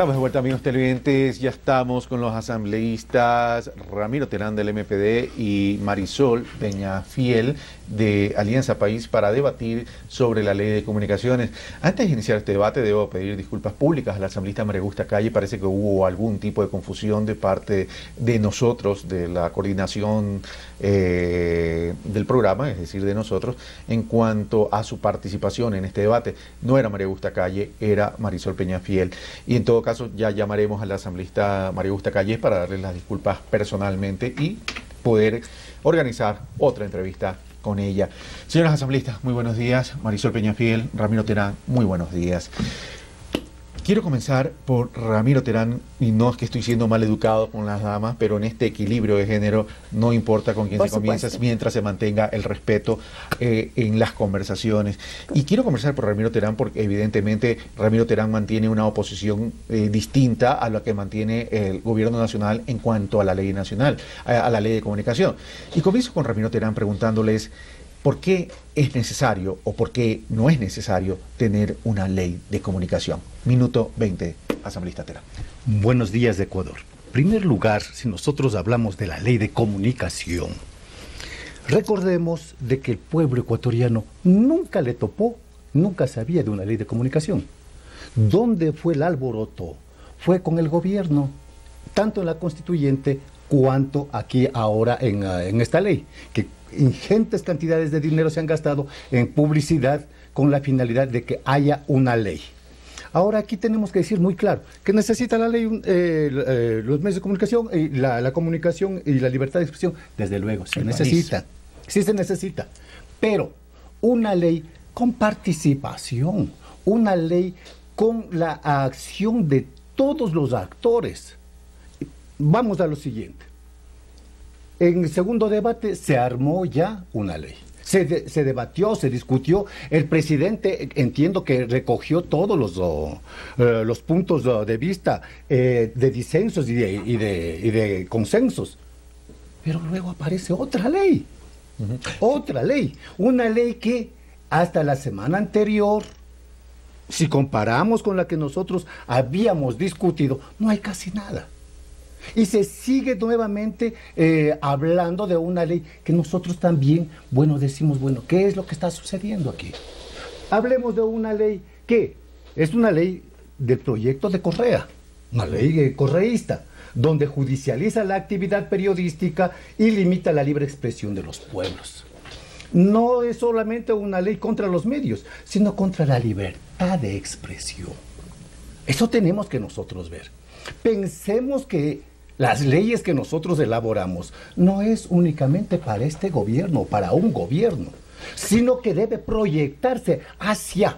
Estamos de vuelta, amigos televidentes. Ya estamos con los asambleístas Ramiro Terán del MPD y Marisol Peñafiel de Alianza País para debatir sobre la ley de comunicaciones. Antes de iniciar este debate, debo pedir disculpas públicas a la asambleísta María Augusta Calle. Parece que hubo algún tipo de confusión de parte de nosotros, de la coordinación del programa, es decir, de nosotros, en cuanto a su participación en este debate. No era María Augusta Calle, era Marisol Peñafiel. Y en todo caso, ya llamaremos a la asambleísta María Augusta Calle para darle las disculpas personalmente y poder organizar otra entrevista con ella. Señoras asambleístas, muy buenos días. Marisol Peñafiel, Ramiro Terán, muy buenos días. Quiero comenzar por Ramiro Terán, y no es que estoy siendo mal educado con las damas, pero en este equilibrio de género no importa con quién se comienza, mientras se mantenga el respeto en las conversaciones. Y quiero conversar por Ramiro Terán porque evidentemente Ramiro Terán mantiene una oposición distinta a la que mantiene el gobierno nacional en cuanto a la ley nacional, a la ley de comunicación. Y comienzo con Ramiro Terán preguntándoles ¿por qué es necesario o por qué no es necesario tener una ley de comunicación? Minuto 20, asambleísta Terán. Buenos días, Ecuador. En primer lugar, si nosotros hablamos de la ley de comunicación, recordemos de que el pueblo ecuatoriano nunca le topó, nunca sabía de una ley de comunicación. ¿Dónde fue el alboroto? Fue con el gobierno, tanto en la constituyente cuanto aquí ahora en esta ley, que ingentes cantidades de dinero se han gastado en publicidad con la finalidad de que haya una ley. Ahora aquí tenemos que decir muy claro que necesita la ley los medios de comunicación y la comunicación y la libertad de expresión, desde luego, se necesita, sí se necesita, pero una ley con participación, una ley con la acción de todos los actores. Vamos a lo siguiente. En el segundo debate se armó ya una ley. Se debatió, se discutió. El presidente, entiendo que recogió todos los puntos de vista de disensos y de consensos. Pero luego aparece otra ley. Otra ley. Una ley que hasta la semana anterior, si comparamos con la que nosotros habíamos discutido, no hay casi nada. Y se sigue nuevamente hablando de una ley que nosotros también, decimos, ¿qué es lo que está sucediendo aquí? Hablemos de una ley que es una ley del proyecto de Correa, una ley correísta, donde judicializa la actividad periodística y limita la libre expresión de los pueblos. No es solamente una ley contra los medios, sino contra la libertad de expresión. Eso tenemos que nosotros ver. Pensemos que las leyes que nosotros elaboramos no es únicamente para este gobierno, para un gobierno, sino que debe proyectarse hacia.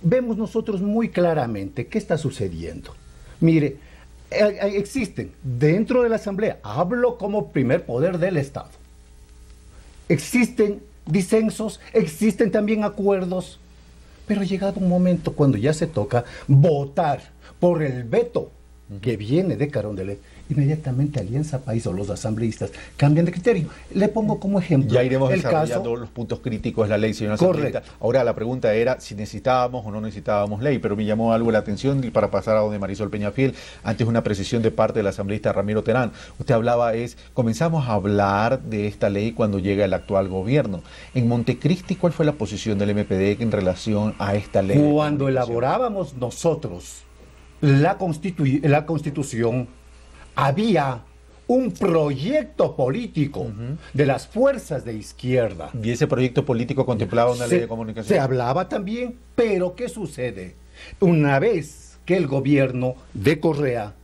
Vemos nosotros muy claramente qué está sucediendo. Mire, existen dentro de la Asamblea, hablo como primer poder del Estado, existen disensos, existen también acuerdos, pero llegado un momento cuando ya se toca votar por el veto que viene de Carondelet, inmediatamente Alianza País o los asambleístas cambian de criterio. Le pongo como ejemplo. Ya iremos desarrollando los puntos críticos de la ley, señora asambleísta. Ahora la pregunta era si necesitábamos o no necesitábamos ley, pero me llamó algo la atención y para pasar a donde Marisol Peñafiel, antes una precisión de parte del asambleísta Ramiro Terán. Usted hablaba comenzamos a hablar de esta ley cuando llega el actual gobierno. En Montecristi, ¿cuál fue la posición del MPD en relación a esta ley? Cuando elaborábamos nosotros la Constitución, había un proyecto político de las fuerzas de izquierda. ¿Y ese proyecto político contemplaba una ley de comunicación? Se hablaba también, pero ¿qué sucede? Una vez que el gobierno de Correa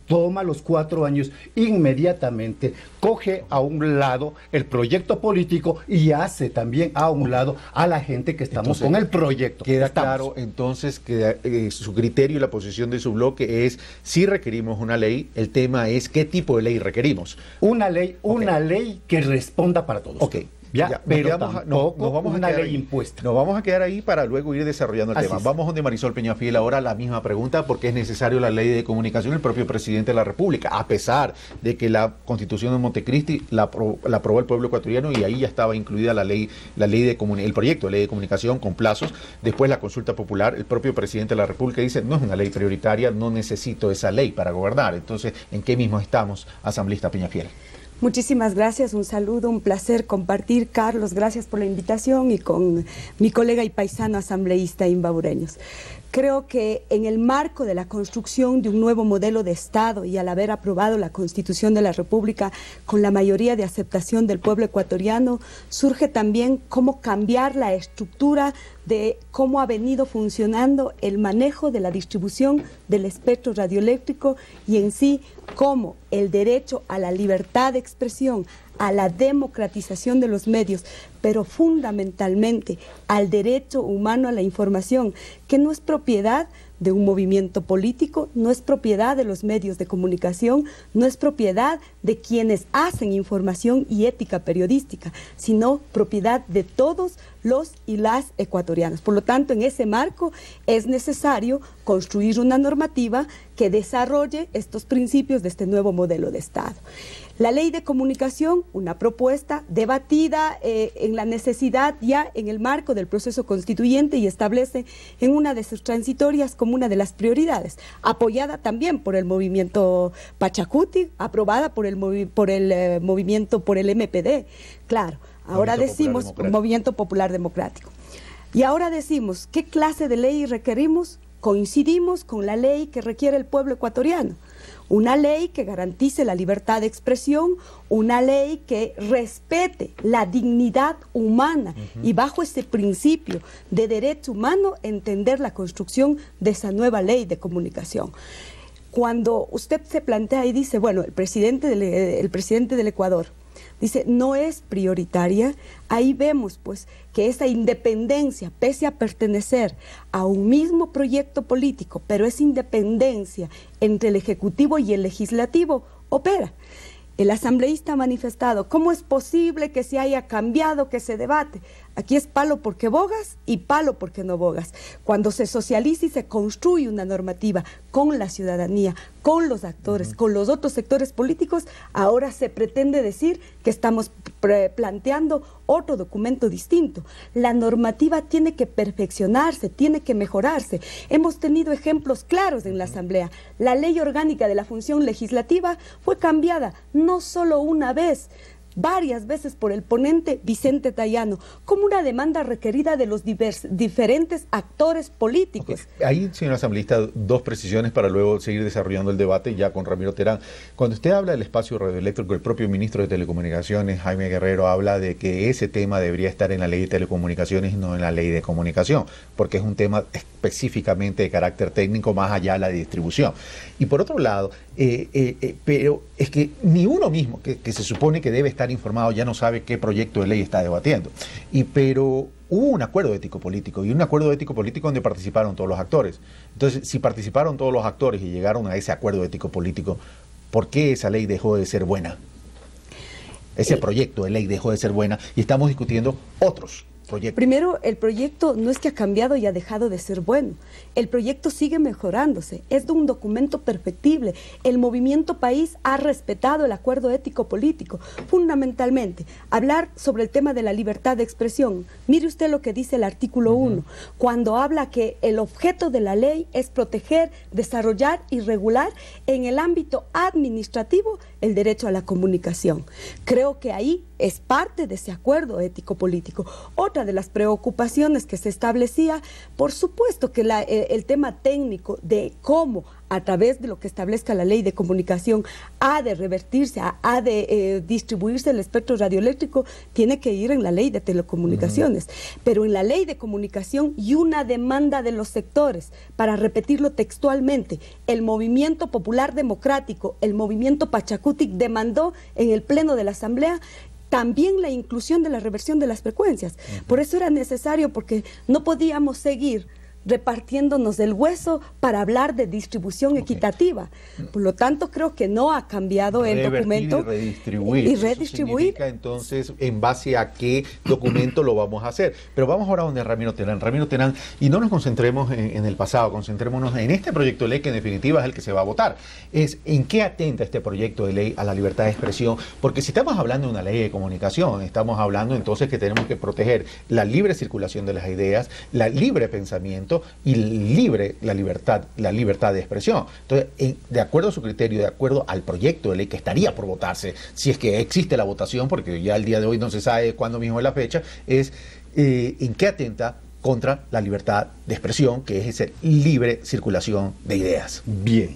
toma los 4 años, inmediatamente coge a un lado el proyecto político y hace también a un lado a la gente que estamos con el proyecto. Queda claro entonces que su criterio y la posición de su bloque es si requerimos una ley, el tema es qué tipo de ley requerimos. Una ley que responda para todos. Ok, Ya, pero tampoco nos vamos una a quedar ley ahí. impuesta. Nos vamos a quedar ahí para luego ir desarrollando el Así tema. es. Vamos donde Marisol Peñafiel ahora la misma pregunta, porque es necesario la ley de comunicación. El propio presidente de la República, a pesar de que la Constitución de Montecristi la aprobó el pueblo ecuatoriano y ahí ya estaba incluida el proyecto de ley de comunicación con plazos. Después la consulta popular, el propio presidente de la República dice, no es una ley prioritaria, no necesito esa ley para gobernar. Entonces, ¿en qué mismo estamos, asambleísta Peñafiel? Muchísimas gracias, un saludo, un placer compartir, Carlos, gracias por la invitación y con mi colega y paisano asambleísta Imba Bureños. Creo que en el marco de la construcción de un nuevo modelo de Estado y al haber aprobado la Constitución de la República con la mayoría de aceptación del pueblo ecuatoriano, surge también cómo cambiar la estructura de cómo ha venido funcionando el manejo de la distribución del espectro radioeléctrico y en sí cómo el derecho a la libertad de expresión, a la democratización de los medios, pero fundamentalmente al derecho humano a la información, que no es propiedad de un movimiento político, no es propiedad de los medios de comunicación, no es propiedad de quienes hacen información y ética periodística, sino propiedad de todos los y las ecuatorianos. Por lo tanto, en ese marco es necesario construir una normativa que desarrolle estos principios de este nuevo modelo de Estado. La ley de comunicación, una propuesta debatida en la necesidad ya en el marco del proceso constituyente y establece en una de sus transitorias como una de las prioridades, apoyada también por el movimiento Pachacuti, aprobada por el movimiento, por el MPD, claro, ahora decimos Movimiento Popular Democrático. Y ahora decimos, ¿qué clase de ley requerimos? Coincidimos con la ley que requiere el pueblo ecuatoriano. Una ley que garantice la libertad de expresión, una ley que respete la dignidad humana y bajo ese principio de derecho humano entender la construcción de esa nueva ley de comunicación. Cuando usted se plantea y dice, bueno, el presidente del Ecuador dice, no es prioritaria, ahí vemos pues que esa independencia, pese a pertenecer a un mismo proyecto político, pero esa independencia entre el Ejecutivo y el Legislativo opera. El asambleísta ha manifestado, ¿cómo es posible que se haya cambiado, que se debate? Aquí es palo porque bogas y palo porque no bogas. Cuando se socializa y se construye una normativa con la ciudadanía, con los actores, con los otros sectores políticos, ahora se pretende decir que estamos planteando otro documento distinto. La normativa tiene que perfeccionarse, tiene que mejorarse. Hemos tenido ejemplos claros en la Asamblea. La ley orgánica de la función legislativa fue cambiada no solo una vez, varias veces por el ponente Vicente Tayano, como una demanda requerida de los diferentes actores políticos. Okay. Ahí, señor asambleísta, dos precisiones para luego seguir desarrollando el debate ya con Ramiro Terán. Cuando usted habla del espacio radioeléctrico, el propio ministro de Telecomunicaciones, Jaime Guerrero, habla de que ese tema debería estar en la ley de telecomunicaciones y no en la ley de comunicación, porque es un tema específicamente de carácter técnico más allá de la distribución. Y por otro lado, pero es que ni uno mismo, que se supone que debe estar informado, ya no sabe qué proyecto de ley está debatiendo. Pero hubo un acuerdo ético-político, y un acuerdo ético-político donde participaron todos los actores. Entonces, si participaron todos los actores y llegaron a ese acuerdo ético-político, ¿por qué esa ley dejó de ser buena? Ese proyecto de ley dejó de ser buena y estamos discutiendo otros proyectos. Primero, el proyecto no es que ha cambiado y ha dejado de ser bueno. El proyecto sigue mejorándose. Es de un documento perfectible. El Movimiento País ha respetado el acuerdo ético-político. Fundamentalmente, hablar sobre el tema de la libertad de expresión. Mire usted lo que dice el artículo 1, cuando habla que el objeto de la ley es proteger, desarrollar y regular en el ámbito administrativo el derecho a la comunicación. Creo que ahí es parte de ese acuerdo ético-político. Otra de las preocupaciones que se establecía, por supuesto que el tema técnico de cómo a través de lo que establezca la ley de comunicación ha de revertirse, ha de distribuirse el espectro radioeléctrico, tiene que ir en la ley de telecomunicaciones. Pero en la ley de comunicación y una demanda de los sectores, para repetirlo textualmente, el Movimiento Popular Democrático, el Movimiento Pachacuti demandó en el Pleno de la Asamblea también la inclusión de la reversión de las frecuencias. Por eso era necesario, porque no podíamos seguir repartiéndonos el hueso para hablar de distribución equitativa. Por lo tanto, creo que no ha cambiado el documento. Y redistribuir. Y Eso redistribuir. significa, entonces, en base a qué documento lo vamos a hacer. Pero vamos ahora donde Ramiro Terán. Ramiro Terán, y no nos concentremos en el pasado, concentrémonos en este proyecto de ley que en definitiva es el que se va a votar. Es en qué atenta este proyecto de ley a la libertad de expresión, porque si estamos hablando de una ley de comunicación, estamos hablando entonces que tenemos que proteger la libre circulación de las ideas, la libre pensamiento y la libertad de expresión. Entonces, de acuerdo a su criterio, de acuerdo al proyecto de ley que estaría por votarse, si es que existe la votación, porque ya el día de hoy no se sabe cuándo mismo es la fecha, es en qué atenta contra la libertad de expresión, que es esa libre circulación de ideas. Bien,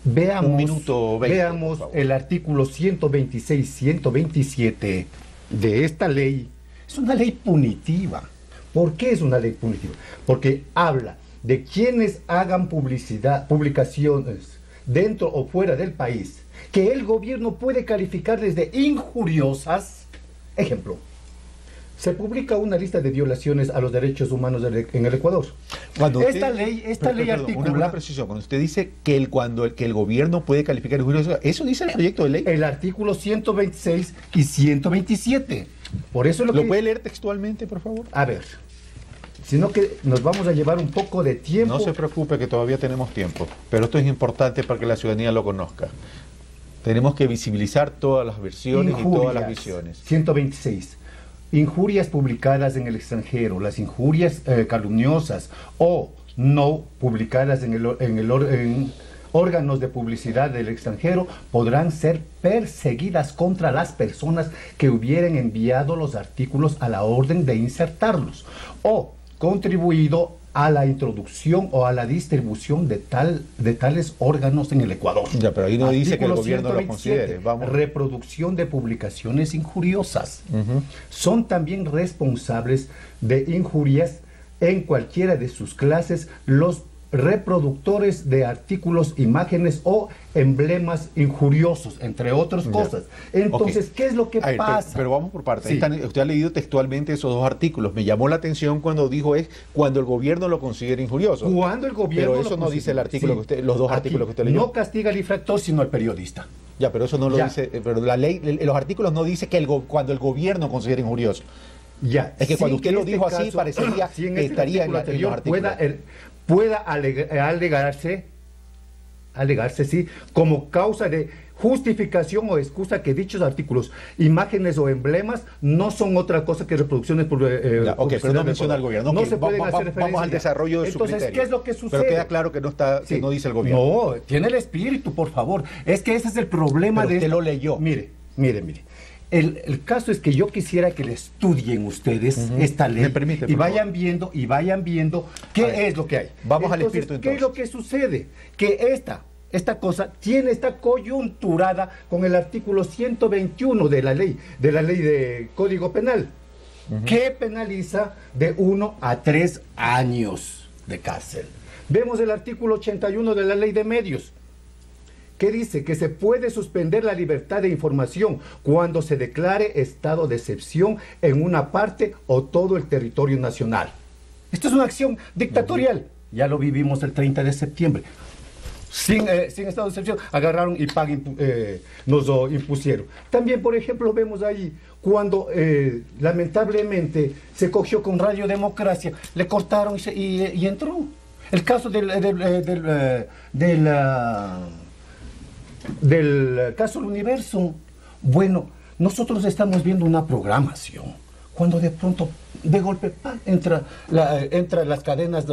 veamos, Un minuto 20, veamos el artículo 126-127 de esta ley. Es una ley punitiva. ¿Por qué es una ley punitiva? Porque habla de quienes hagan publicaciones dentro o fuera del país, que el gobierno puede calificarles de injuriosas. Ejemplo, se publica una lista de violaciones a los derechos humanos en el Ecuador. Esta ley articula... Una precisión, cuando usted dice que el gobierno puede calificar de injurioso, ¿eso dice el proyecto de ley? El artículo 126 y 127. Por eso ¿Lo puede leer textualmente, por favor? A ver, sino que nos vamos a llevar un poco de tiempo. No se preocupe que todavía tenemos tiempo, pero esto es importante para que la ciudadanía lo conozca. Tenemos que visibilizar todas las versiones y todas las visiones. 126. Injurias publicadas en el extranjero, las injurias calumniosas o no publicadas en órganos de publicidad del extranjero podrán ser perseguidas contra las personas que hubieran enviado los artículos a la orden de insertarlos o contribuido a la introducción o a la distribución de tales órganos en el Ecuador. Ya, pero ahí no dice que el Artículo gobierno lo 127, considere. Vamos. Reproducción de publicaciones injuriosas. Son también responsables de injurias en cualquiera de sus clases los reproductores de artículos, imágenes o emblemas injuriosos, entre otras cosas. Entonces, ¿qué es lo que pasa? Pero vamos por partes. Sí. Usted ha leído textualmente esos dos artículos. Me llamó la atención cuando dijo cuando el gobierno lo considera injurioso. Cuando el gobierno pero eso no dice el artículo que usted, los dos artículos que usted leyó. No castiga al infractor, sino al periodista. Ya, pero eso no lo dice, pero la ley, los artículos no dice que cuando el gobierno considera injurioso. Ya. Es que cuando usted lo dijo así, parecería que estaría en los artículos. Pueda alegarse, sí, como causa de justificación o excusa que dichos artículos, imágenes o emblemas no son otra cosa que reproducciones por... pero no menciona al gobierno. No se pueden hacer referencia. Vamos al desarrollo de su criterio. Entonces, ¿qué es lo que sucede? Pero queda claro que no dice el gobierno. No, tiene el espíritu, por favor. Es que ese es el problema pero de... usted lo leyó. Mire. El caso es que yo quisiera que le estudien ustedes esta ley y vayan viendo qué es lo que hay. Vamos al espíritu entonces. ¿Qué es lo que sucede? Que esta cosa está coyunturada con el artículo 121 de la ley de Código Penal, que penaliza de 1 a 3 años de cárcel. Vemos el artículo 81 de la ley de medios, que dice que se puede suspender la libertad de información cuando se declare estado de excepción en una parte o todo el territorio nacional. Esto es una acción dictatorial. Ya lo vivimos el 30 de septiembre. Sin estado de excepción, agarraron y nos lo impusieron. También, por ejemplo, vemos ahí cuando lamentablemente se cogió con Radio Democracia, le cortaron y entró. El caso del caso del Universo. Bueno, nosotros estamos viendo una programación cuando de pronto, de golpe, entra las cadenas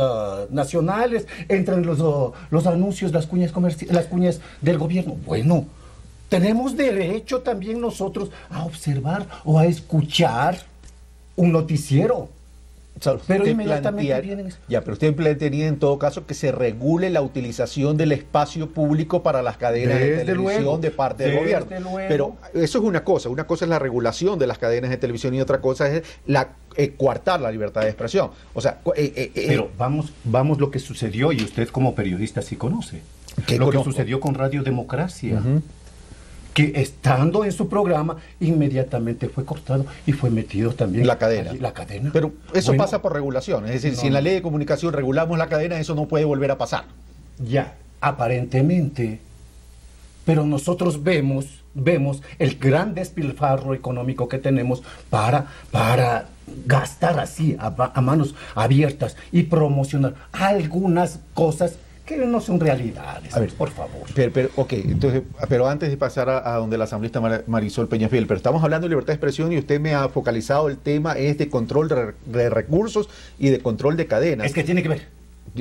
nacionales, entran los anuncios, las cuñas del gobierno. Bueno, tenemos derecho también nosotros a observar o a escuchar un noticiero. Pero inmediatamente vienen... Ya, pero usted plantearía en todo caso que se regule la utilización del espacio público para las cadenas de televisión de parte del gobierno. Pero eso es una cosa es la regulación de las cadenas de televisión y otra cosa es coartar la libertad de expresión. O sea, pero vamos lo que sucedió, y usted como periodista sí conoce. Lo que sucedió con Radio Democracia. que estando en su programa, inmediatamente fue cortado y fue metido también la cadena. allí, la cadena. Pero eso pasa por regulación, es decir, si en la ley de comunicación regulamos la cadena, eso no puede volver a pasar. Ya, aparentemente, pero nosotros vemos el gran despilfarro económico que tenemos para gastar así, a manos abiertas y promocionar algunas cosas que no son realidades. A ver, por favor. Pero antes de pasar a donde la asambleísta Marisol Peñafiel, pero estamos hablando de libertad de expresión y usted me ha focalizado el tema es de control de recursos y de control de cadenas. Es que tiene que ver.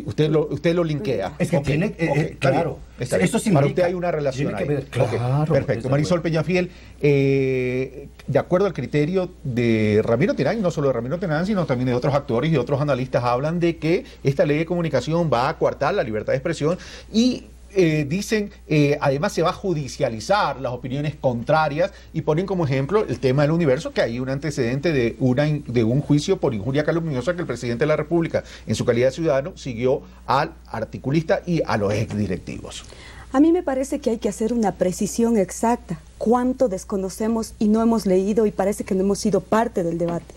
Usted lo linkea. Es que tiene, claro. Está bien. Eso sí. Para usted hay una relación ahí. Ver, claro. Perfecto. Marisol Peñafiel, de acuerdo al criterio de Ramiro Terán, y no solo de Ramiro Terán, sino también de otros actores y otros analistas, hablan de que esta ley de comunicación va a coartar la libertad de expresión y dicen, además se va a judicializar las opiniones contrarias y ponen como ejemplo el tema del Universo, que hay un antecedente de un juicio por injuria calumniosa que el presidente de la República, en su calidad de ciudadano, siguió al articulista y a los exdirectivos. A mí me parece que hay que hacer una precisión exacta. Cuánto desconocemos y no hemos leído y parece que no hemos sido parte del debate.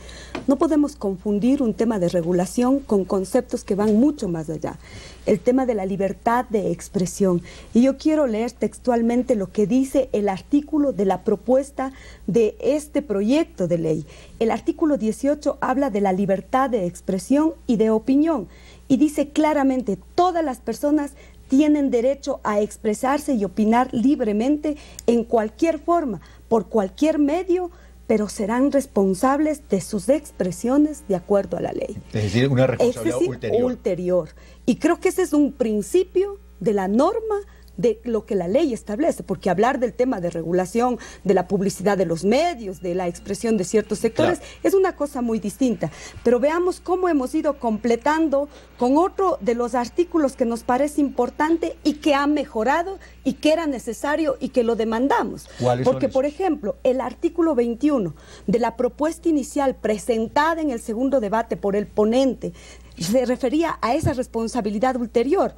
No podemos confundir un tema de regulación con conceptos que van mucho más allá. El tema de la libertad de expresión. Y yo quiero leer textualmente lo que dice el artículo de la propuesta de este proyecto de ley. El artículo 18 habla de la libertad de expresión y de opinión. Y dice claramente, todas las personas tienen derecho a expresarse y opinar libremente en cualquier forma, por cualquier medio, pero serán responsables de sus expresiones de acuerdo a la ley. Es decir, una responsabilidad ulterior. Y creo que ese es un principio de la norma de lo que la ley establece, porque hablar del tema de regulación, de la publicidad de los medios, de la expresión de ciertos sectores, claro, es una cosa muy distinta. Pero veamos cómo hemos ido completando con otro de los artículos que nos parece importante y que ha mejorado y que era necesario y que lo demandamos. Porque, por ejemplo, el artículo 21 de la propuesta inicial presentada en el segundo debate por el ponente se refería a esa responsabilidad ulterior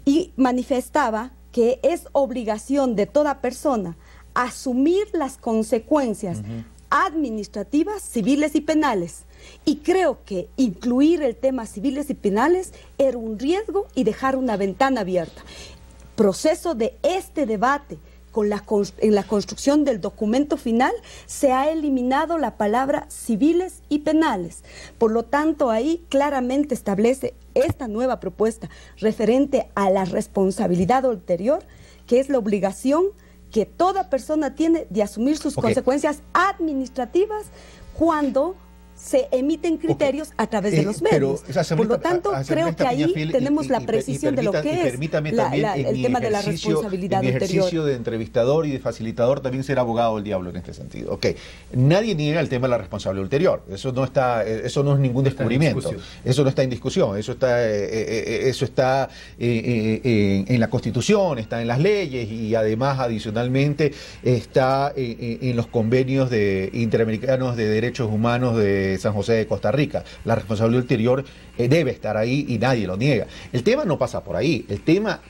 y manifestaba que es obligación de toda persona asumir las consecuencias administrativas, civiles y penales. Y creo que incluir el tema civiles y penales era un riesgo y dejar una ventana abierta. Proceso de este debate en la construcción del documento final se ha eliminado la palabra civiles y penales. Por lo tanto, ahí claramente establece esta nueva propuesta referente a la responsabilidad ulterior, que es la obligación que toda persona tiene de asumir sus consecuencias administrativas cuando se emiten criterios a través de los medios. Por lo tanto, creo que ahí tenemos la precisión de lo que es el tema de la responsabilidad ulterior. En mi ejercicio de entrevistador y de facilitador también ser abogado del diablo en este sentido. Nadie niega el tema de la responsabilidad ulterior. Eso no es ningún descubrimiento. Eso no está en discusión. Eso está en la Constitución, está en las leyes y además adicionalmente está en los convenios interamericanos de derechos humanos de San José de Costa Rica. La responsabilidad ulterior debe estar ahí y nadie lo niega. El tema no pasa por ahí. El tema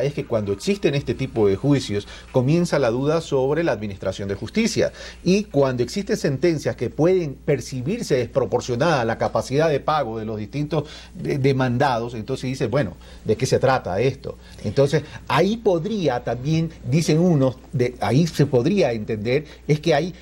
es que cuando existen este tipo de juicios comienza la duda sobre la administración de justicia y cuando existen sentencias que pueden percibirse desproporcionada la capacidad de pago de los distintos demandados, entonces dice, bueno, ¿de qué se trata esto? Entonces ahí podría también, dicen unos, ahí se podría entender, es que hay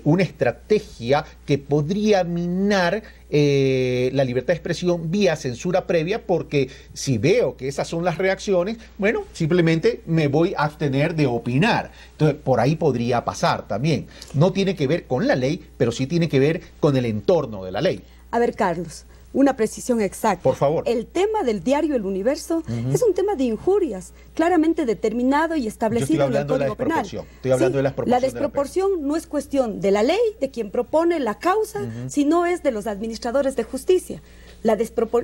una estrategia que podría minar la libertad de expresión vía censura previa, porque si veo que esas son las reacciones, bueno, simplemente me voy a abstener de opinar. Entonces, por ahí podría pasar también. No tiene que ver con la ley, pero sí tiene que ver con el entorno de la ley. A ver, Carlos, una precisión exacta. Por favor. El tema del diario El Universo es un tema de injurias, claramente determinado y establecido en el Código Penal. Estoy hablando de la desproporción. La desproporción no es cuestión de la ley, de quien propone la causa, sino es de los administradores de justicia.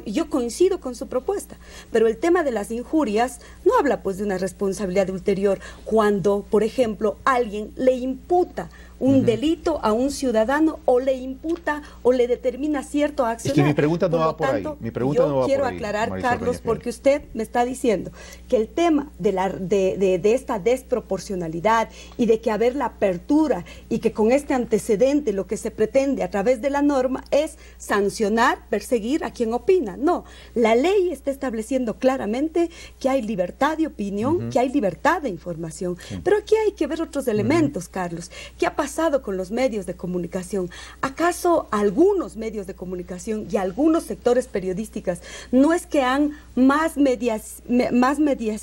Yo coincido con su propuesta, pero el tema de las injurias no habla pues de una responsabilidad ulterior cuando, por ejemplo, alguien le imputa un delito a un ciudadano o le imputa o le determina cierto accionar. Es que mi pregunta no va por ahí. Mi pregunta no va quiero por ahí, aclarar, Marisol Carlos, Peñafiel, porque usted me está diciendo que el tema de esta desproporcionalidad y de que haber la apertura y que con este antecedente lo que se pretende a través de la norma es sancionar, perseguir a quien opina. No, la ley está estableciendo claramente que hay libertad de opinión, que hay libertad de información. Pero aquí hay que ver otros elementos, Carlos. ¿Qué ha pasado con los medios de comunicación? ¿Acaso algunos medios de comunicación y algunos sectores periodísticos no es que han más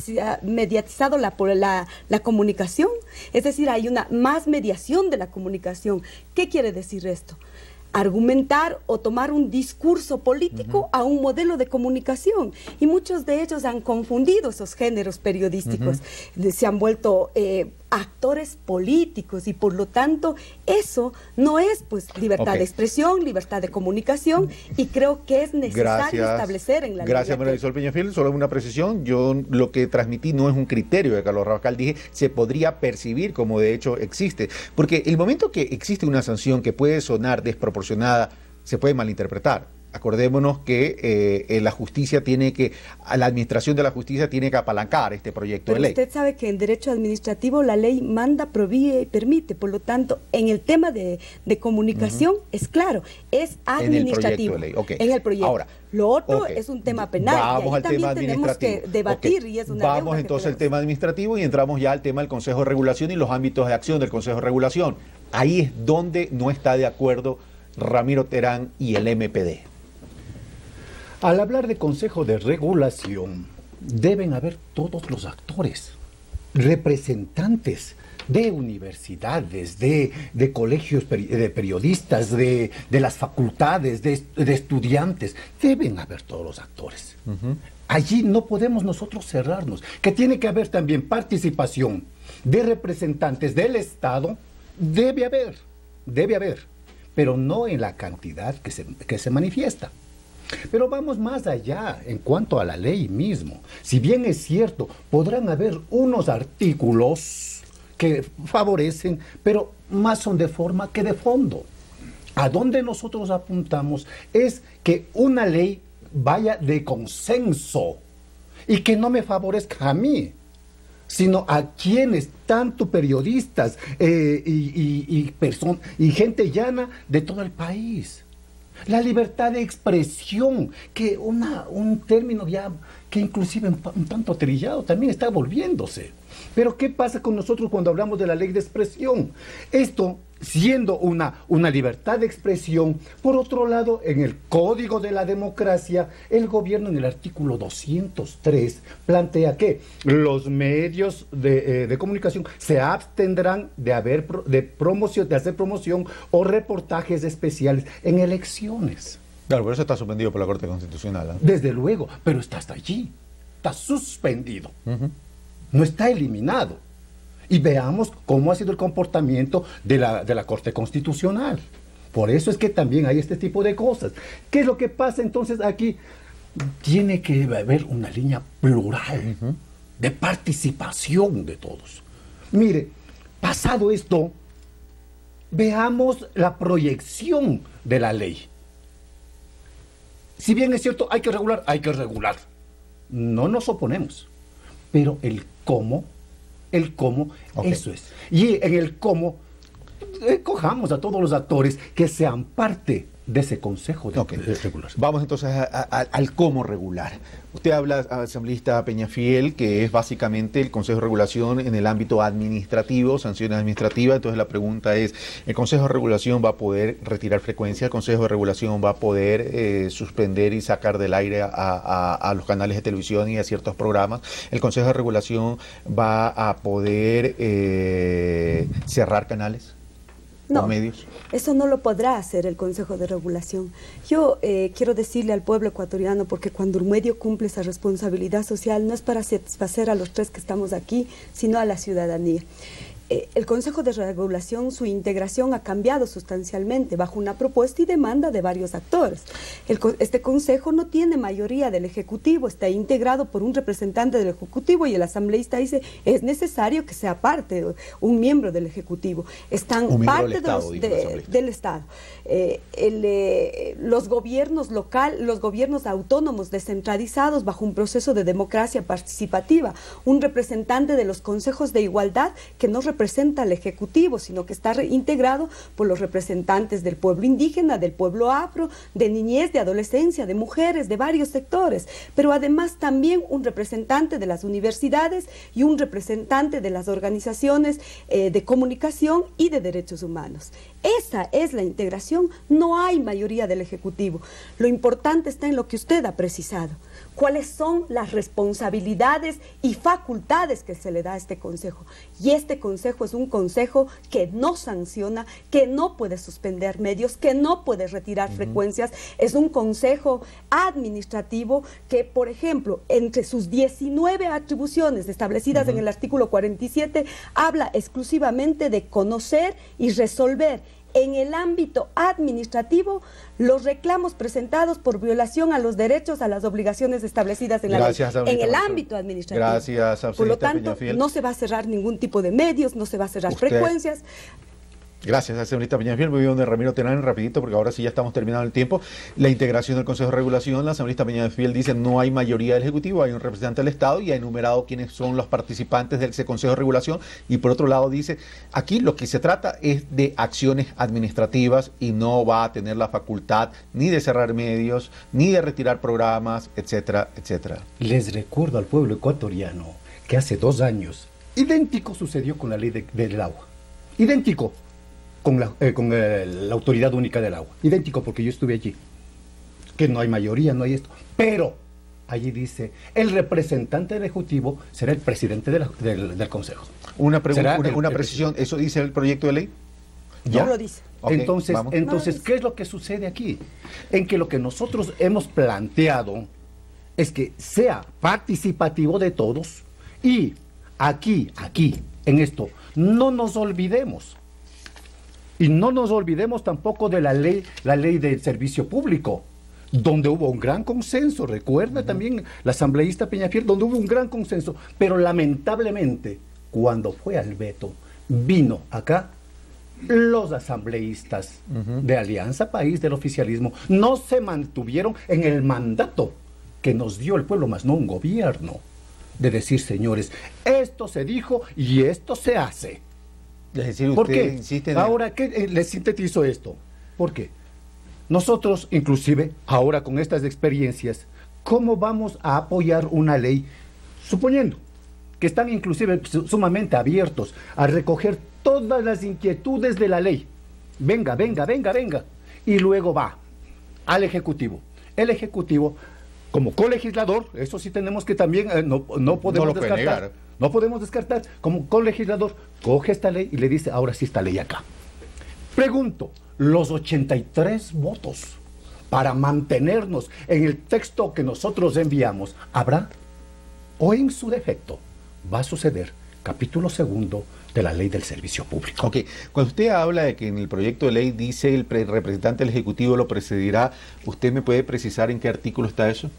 mediatizado la comunicación? Es decir, hay una más mediación de la comunicación. ¿Qué quiere decir esto? Argumentar o tomar un discurso político a un modelo de comunicación. Y muchos de ellos han confundido esos géneros periodísticos. Se han vuelto actores políticos y por lo tanto eso no es pues libertad de expresión, libertad de comunicación y creo que es necesario establecer en la ley. Gracias, Marisol Peñafiel. Solo una precisión. Yo lo que transmití no es un criterio de Carlos Rabascal. Dije, se podría percibir como de hecho existe. Porque el momento que existe una sanción que puede sonar desproporcionada, se puede malinterpretar. Acordémonos que la justicia la administración de la justicia tiene que apalancar este proyecto de ley. Usted sabe que en derecho administrativo la ley manda, provee y permite, por lo tanto, en el tema de comunicación es claro, es administrativo. En el proyecto de ley, en el proyecto. Ahora, lo otro es un tema penal. Vamos y ahí al tema también tenemos que debatir y es una Vamos entonces al tema administrativo y entramos ya al tema del Consejo de Regulación y los ámbitos de acción del Consejo de Regulación. Ahí es donde no está de acuerdo Ramiro Terán y el MPD. Al hablar de Consejo de Regulación, deben haber todos los actores, representantes de universidades, de colegios de periodistas, de las facultades, de estudiantes. Deben haber todos los actores. Allí no podemos nosotros cerrarnos, que tiene que haber también participación de representantes del Estado, debe haber, pero no en la cantidad que se manifiesta. Pero vamos más allá en cuanto a la ley mismo. Si bien es cierto, podrán haber unos artículos que favorecen, pero más son de forma que de fondo. A donde nosotros apuntamos es que una ley vaya de consenso y que no me favorezca a mí, sino a quienes, tanto periodistas y gente llana de todo el país. La libertad de expresión, que un término ya que inclusive un tanto trillado también está volviéndose. Pero ¿qué pasa con nosotros cuando hablamos de la ley de expresión? Esto siendo una libertad de expresión, por otro lado, en el Código de la Democracia, el gobierno en el artículo 203 plantea que los medios de comunicación se abstendrán de hacer promoción o reportajes especiales en elecciones. Claro, pero eso está suspendido por la Corte Constitucional, ¿eh? Desde luego, pero está hasta allí, está suspendido, no está eliminado. Y veamos cómo ha sido el comportamiento de la Corte Constitucional. Por eso es que también hay este tipo de cosas. ¿Qué es lo que pasa entonces aquí? Tiene que haber una línea plural de participación de todos. Mire, pasado esto, veamos la proyección de la ley. Si bien es cierto, hay que regular. No nos oponemos. Pero el cómo, eso es. Y en el cómo, cojamos a todos los actores que sean parte de ese consejo de regulación. Vamos entonces al cómo regular. Usted habla, asambleísta Peñafiel, que es básicamente el Consejo de Regulación en el ámbito administrativo, sanciones administrativas. Entonces la pregunta es, ¿el Consejo de Regulación va a poder retirar frecuencia? ¿El Consejo de Regulación va a poder suspender y sacar del aire a los canales de televisión y a ciertos programas? ¿El Consejo de Regulación va a poder cerrar canales? No, medios? Eso no lo podrá hacer el Consejo de Regulación. Yo quiero decirle al pueblo ecuatoriano, porque cuando un medio cumple esa responsabilidad social, no es para satisfacer a los tres que estamos aquí, sino a la ciudadanía. el Consejo de Regulación, su integración ha cambiado sustancialmente bajo una propuesta y demanda de varios actores. Este Consejo no tiene mayoría del Ejecutivo, está integrado por un representante del Ejecutivo y el asambleísta dice es necesario que sea parte, un miembro del Ejecutivo. Están parte del Estado. Los gobiernos los gobiernos autónomos descentralizados bajo un proceso de democracia participativa, un representante de los consejos de igualdad que no representa al Ejecutivo, sino que está integrado por los representantes del pueblo indígena, del pueblo afro, de niñez, de adolescencia, de mujeres, de varios sectores, pero además también un representante de las universidades y un representante de las organizaciones de comunicación y de derechos humanos. Esa es la integración, no hay mayoría del Ejecutivo. Lo importante está en lo que usted ha precisado. ¿Cuáles son las responsabilidades y facultades que se le da a este Consejo? Y este Consejo es un Consejo que no sanciona, que no puede suspender medios, que no puede retirar frecuencias. Es un Consejo administrativo que, por ejemplo, entre sus 19 atribuciones establecidas en el artículo 47, habla exclusivamente de conocer y resolver en el ámbito administrativo los reclamos presentados por violación a los derechos, a las obligaciones establecidas en la ley, en el ámbito administrativo. Gracias, por lo tanto, no se va a cerrar ningún tipo de medios, no se va a cerrar frecuencias. Gracias, asambleísta Peñafiel. Muy bien, de Ramiro Terán, rapidito, porque ahora sí ya estamos terminando el tiempo. La integración del Consejo de Regulación, la asambleísta Peñafiel dice no hay mayoría del Ejecutivo, hay un representante del Estado y ha enumerado quiénes son los participantes de ese Consejo de Regulación. Y por otro lado dice, aquí lo que se trata es de acciones administrativas y no va a tener la facultad ni de cerrar medios, ni de retirar programas, etcétera, etcétera. Les recuerdo al pueblo ecuatoriano que hace 2 años, idéntico sucedió con la ley del agua. Idéntico. Con la Autoridad Única del Agua. Idéntico, porque yo estuve allí. Que no hay mayoría, no hay esto. Pero, allí dice, el representante del Ejecutivo será el presidente del Consejo. Una precisión, ¿eso dice el proyecto de ley? ¿Ya? No lo dice. Okay, entonces, ¿qué es lo que sucede aquí? En que lo que nosotros hemos planteado es que sea participativo de todos y aquí, en esto, no nos olvidemos. Y no nos olvidemos tampoco de la ley del servicio público, donde hubo un gran consenso. Recuerda también la asambleísta Peñafiel, donde hubo un gran consenso, pero lamentablemente, cuando fue al veto, vino acá los asambleístas de Alianza País, del oficialismo, no se mantuvieron en el mandato que nos dio el pueblo, más no un gobierno, de decir, señores, esto se dijo y esto se hace. Es decir, ¿por qué? Insiste en ahora, ¿qué les sintetizo esto? ¿Por qué? Nosotros, inclusive, ahora con estas experiencias, ¿cómo vamos a apoyar una ley, suponiendo que están inclusive sumamente abiertos a recoger todas las inquietudes de la ley? Venga, y luego va al Ejecutivo. El Ejecutivo, como colegislador, eso sí tenemos que también, no podemos descartar. No podemos descartar, como colegislador, coge esta ley y le dice, ahora sí esta ley acá. Pregunto, los 83 votos para mantenernos en el texto que nosotros enviamos, ¿habrá? ¿O en su defecto va a suceder capítulo 2 de la ley del servicio público? Ok, cuando usted habla de que en el proyecto de ley dice el representante del Ejecutivo lo presidirá, ¿usted me puede precisar en qué artículo está eso?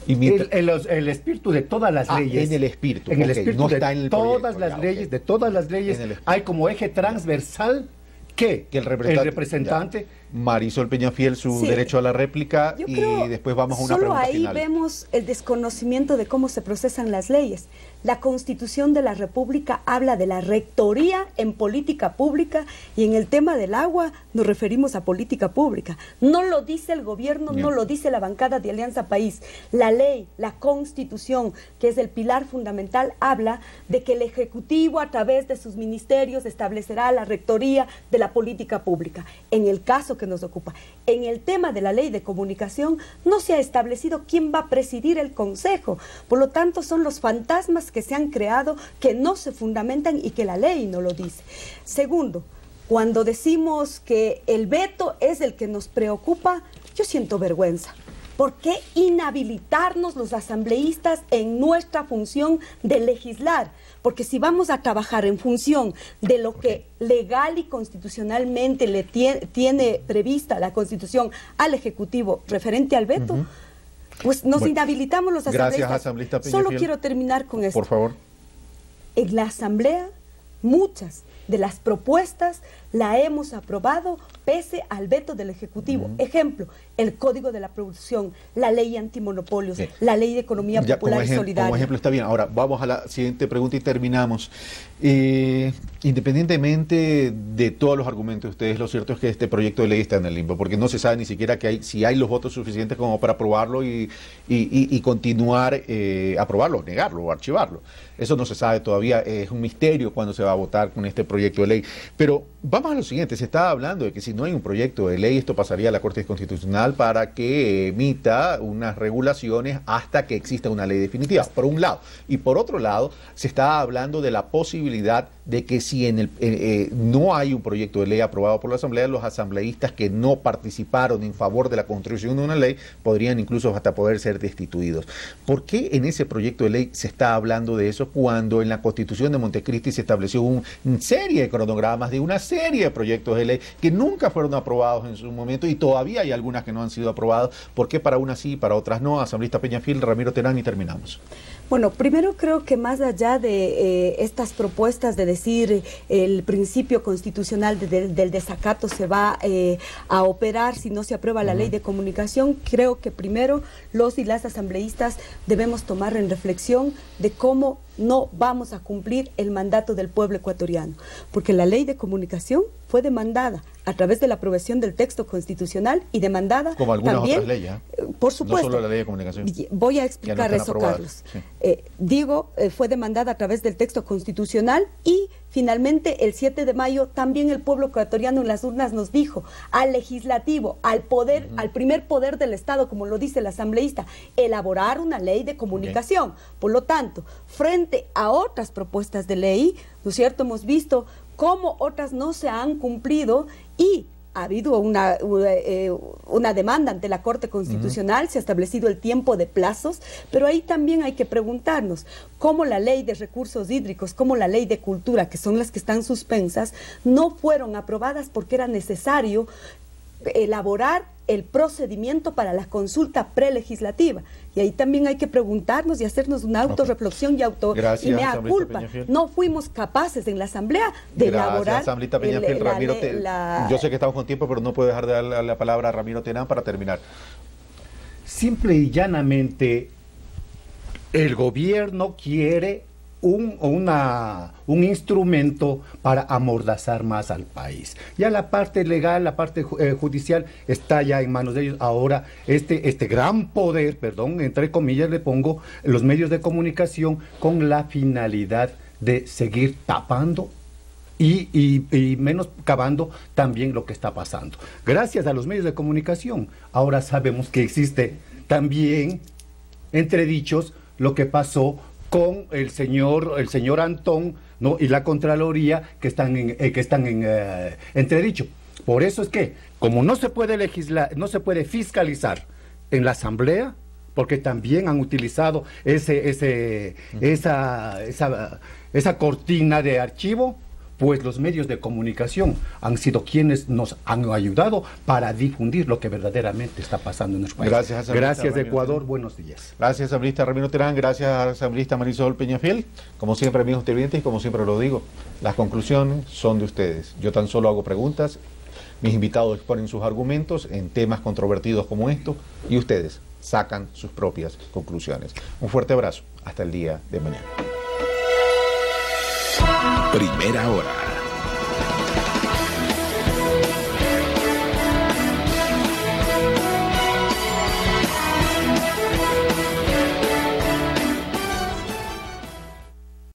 Y el espíritu de todas las leyes. En el espíritu. En el espíritu no está en el todas las leyes, de todas las leyes, hay como eje transversal que el representante. Marisol Peñafiel, su derecho a la réplica, y después vamos a una pregunta final. Solo ahí vemos el desconocimiento de cómo se procesan las leyes. La Constitución de la República habla de la rectoría en política pública y en el tema del agua nos referimos a política pública. No lo dice el gobierno, no lo dice la bancada de Alianza País. La ley, la Constitución, que es el pilar fundamental, habla de que el Ejecutivo a través de sus ministerios establecerá la rectoría de la política pública. En el caso que nos ocupa. En el tema de la ley de comunicación no se ha establecido quién va a presidir el Consejo. Por lo tanto, son los fantasmas que se han creado, que no se fundamentan y que la ley no lo dice. Segundo, cuando decimos que el veto es el que nos preocupa, yo siento vergüenza. ¿Por qué inhabilitarnos los asambleístas en nuestra función de legislar? Porque si vamos a trabajar en función de lo que legal y constitucionalmente le tiene prevista la Constitución al Ejecutivo referente al veto, pues nos inhabilitamos los asambleístas. Gracias, asambleísta Peñafiel. Solo quiero terminar con esto. Por favor. En la Asamblea, muchas de las propuestas la hemos aprobado pese al veto del Ejecutivo. Ejemplo, el Código de la Producción, la Ley Antimonopolios, la Ley de Economía Popular y Solidaria. Como ejemplo está bien. Ahora, vamos a la siguiente pregunta y terminamos. Independientemente de todos los argumentos de ustedes, lo cierto es que este proyecto de ley está en el limbo, porque no se sabe ni siquiera si hay los votos suficientes como para aprobarlo y continuar aprobarlo, negarlo o archivarlo. Eso no se sabe todavía, es un misterio cuando se va a votar con este proyecto de ley. Pero vamos a lo siguiente, se está hablando de que si no hay un proyecto de ley, esto pasaría a la Corte Constitucional para que emita unas regulaciones hasta que exista una ley definitiva, por un lado. Y por otro lado, se está hablando de la posibilidad de que si no hay un proyecto de ley aprobado por la Asamblea, los asambleístas que no participaron en favor de la construcción de una ley podrían incluso hasta poder ser destituidos. ¿Por qué en ese proyecto de ley se está hablando de eso cuando en la Constitución de Montecristi se estableció una serie de cronogramas de una serie de proyectos de ley que nunca fueron aprobados en su momento y todavía hay algunas que no han sido aprobadas? ¿Por qué para unas sí y para otras no? Asambleísta Peñafiel, Ramiro Terán, y terminamos. Bueno, primero creo que más allá de estas propuestas de decir el principio constitucional del desacato se va a operar si no se aprueba la ley de comunicación, creo que primero los y las asambleístas debemos tomar en reflexión de cómo no vamos a cumplir el mandato del pueblo ecuatoriano, porque la ley de comunicación fue demandada a través de la aprobación del texto constitucional y demandada como algunas también, otras leyes, por supuesto. No solo la ley de comunicación. Voy a explicar eso, Carlos. Sí. Fue demandada a través del texto constitucional y finalmente el 7 de mayo también el pueblo ecuatoriano en las urnas nos dijo al legislativo, al poder, al primer poder del Estado, como lo dice el asambleísta, elaborar una ley de comunicación. Por lo tanto, frente a otras propuestas de ley, ¿no es cierto?, hemos visto cómo otras no se han cumplido y ha habido una demanda ante la Corte Constitucional, se ha establecido el tiempo de plazos, pero ahí también hay que preguntarnos cómo la ley de recursos hídricos, como la ley de cultura, que son las que están suspensas, no fueron aprobadas porque era necesario elaborar el procedimiento para la consulta prelegislativa. Y ahí también hay que preguntarnos y hacernos una autorreflexión y mea culpa. No fuimos capaces en la Asamblea de elaborar... Asambleísta Peñafiel, Ramiro, yo sé que estamos con tiempo, pero no puedo dejar de darle la palabra a Ramiro Terán para terminar. Simple y llanamente, el gobierno quiere un instrumento para amordazar más al país. Ya la parte legal, la parte judicial está ya en manos de ellos. Ahora este gran poder, perdón, entre comillas le pongo, los medios de comunicación con la finalidad de seguir tapando y menoscabando también lo que está pasando. Gracias a los medios de comunicación, ahora sabemos que existe también entredichos lo que pasó con el señor Antón, ¿no?, y la Contraloría que están en entredicho. Por eso es que, como no se puede legislar, no se puede fiscalizar en la Asamblea, porque también han utilizado esa cortina de archivo, pues los medios de comunicación han sido quienes nos han ayudado para difundir lo que verdaderamente está pasando en nuestro país. Gracias Ecuador, buenos días. Gracias, asambleísta Ramiro Terán, gracias, asambleísta Marisol Peñafiel. Como siempre, amigos televidentes, y como siempre lo digo, las conclusiones son de ustedes. Yo tan solo hago preguntas, mis invitados exponen sus argumentos en temas controvertidos como estos, y ustedes sacan sus propias conclusiones. Un fuerte abrazo, hasta el día de mañana. Primera hora.